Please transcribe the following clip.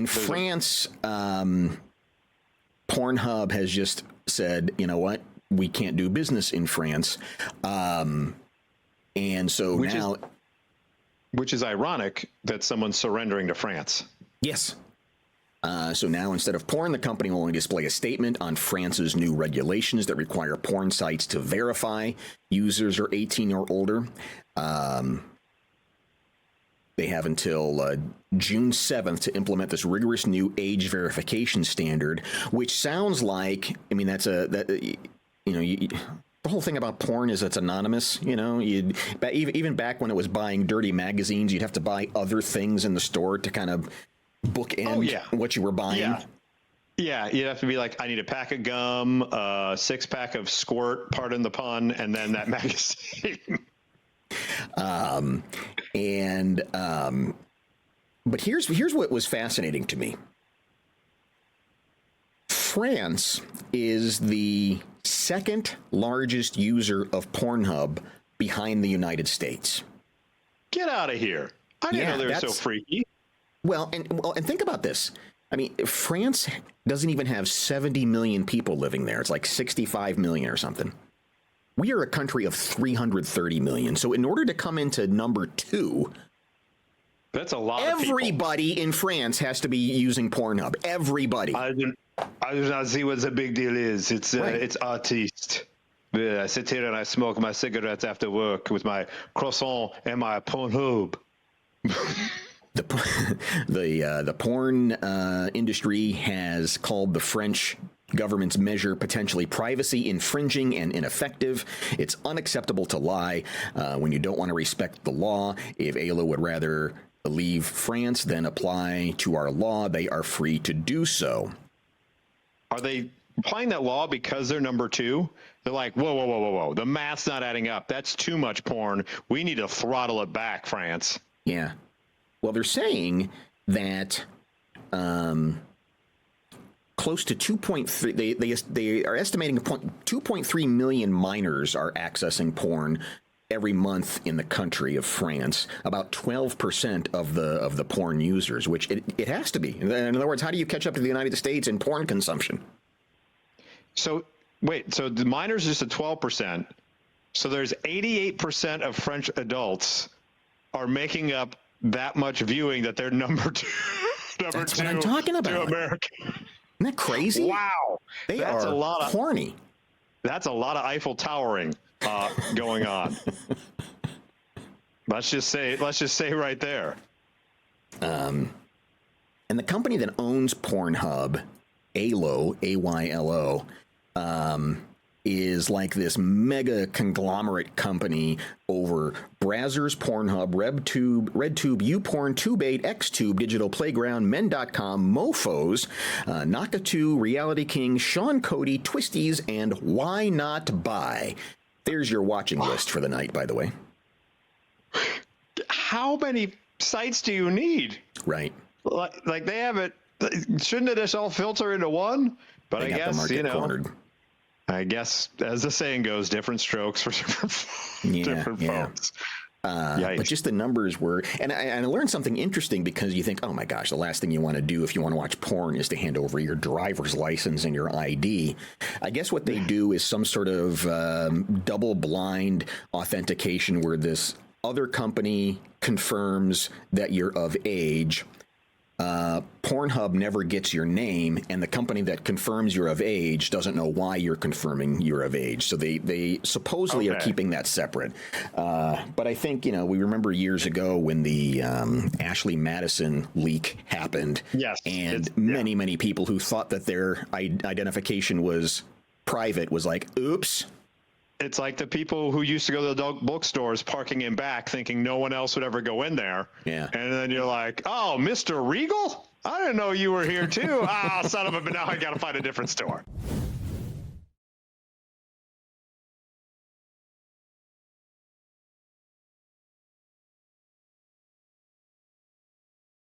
in France, Pornhub has just said, you know what, we can't do business in France. And so which is ironic that someone's surrendering to France. Yes. So now instead of porn, the company will only display a statement on France's new regulations that require porn sites to verify users are 18 or older. They have until June 7th to implement this rigorous new age verification standard, which sounds like, I mean, the whole thing about porn is it's anonymous. You know, even back when it was buying dirty magazines, you'd have to buy other things in the store to kind of bookend what you were buying. Yeah, you'd have to be like, I need a pack of gum, a 6-pack of Squirt, pardon the pun, and then that magazine. But here's what was fascinating to me. France is the second largest user of Pornhub behind the United States. Get out of here. I didn't know they were so freaky. Well, and think about this. I mean, France doesn't even have 70 million people living there. It's like 65 million or something. We are a country of 330 million. So in order to come into number 2, that's a lot of people. Everybody in France has to be using Pornhub. Everybody. I do not see what the big deal is. It's artiste. I sit here and I smoke my cigarettes after work with my croissant and my Pornhub. The porn industry has called the French government's measure potentially privacy infringing and ineffective. It's unacceptable to lie when you don't want to respect the law. If AYLO would rather leave France than apply to our law, they are free to do so. Are they applying that law because they're number 2? They're like, whoa. The math's not adding up. That's too much porn. We need to throttle it back, France. Yeah. Well, they're saying that close to 2.3, they are estimating 2.3 million minors are accessing porn every month in the country of France. About 12% of the porn users, which it has to be. In other words, how do you catch up to the United States in porn consumption? So wait, so the minors is just at 12%. So there's 88% of French adults are making up that much viewing that they're number 2. That's what I'm talking about. To America. Isn't that crazy? Wow. That's a lot of horny. That's a lot of Eiffel Towering going on. Let's just say right there. And the company that owns Pornhub, AYLO, AYLO, is like this mega conglomerate company over Brazzers, Pornhub, RedTube, YouPorn, Tube8, XTube, Digital Playground, Men.com, Mofos, Naka2, Reality King, Sean Cody, Twisties, and Why Not Buy. There's your watching list for the night, by the way. How many sites do you need? Right. Like they have it. Shouldn't it just all filter into one? But I guess, cornered. I guess, as the saying goes, different strokes for different folks. But just the numbers were, and I learned something interesting because you think, oh my gosh, the last thing you want to do if you want to watch porn is to hand over your driver's license and your ID. I guess what they do is some sort of double-blind authentication where this other company confirms that you're of age. Pornhub never gets your name, and the company that confirms you're of age doesn't know why you're confirming you're of age. So they supposedly are keeping that separate. But I think, we remember years ago when the Ashley Madison leak happened. Yes. And many people who thought that their identification was private was like, oops. It's like the people who used to go to the bookstores parking in back thinking no one else would ever go in there. Yeah. And then you're like, oh, Mr. Regal? I didn't know you were here too. Son of a, but now I got to find a different store.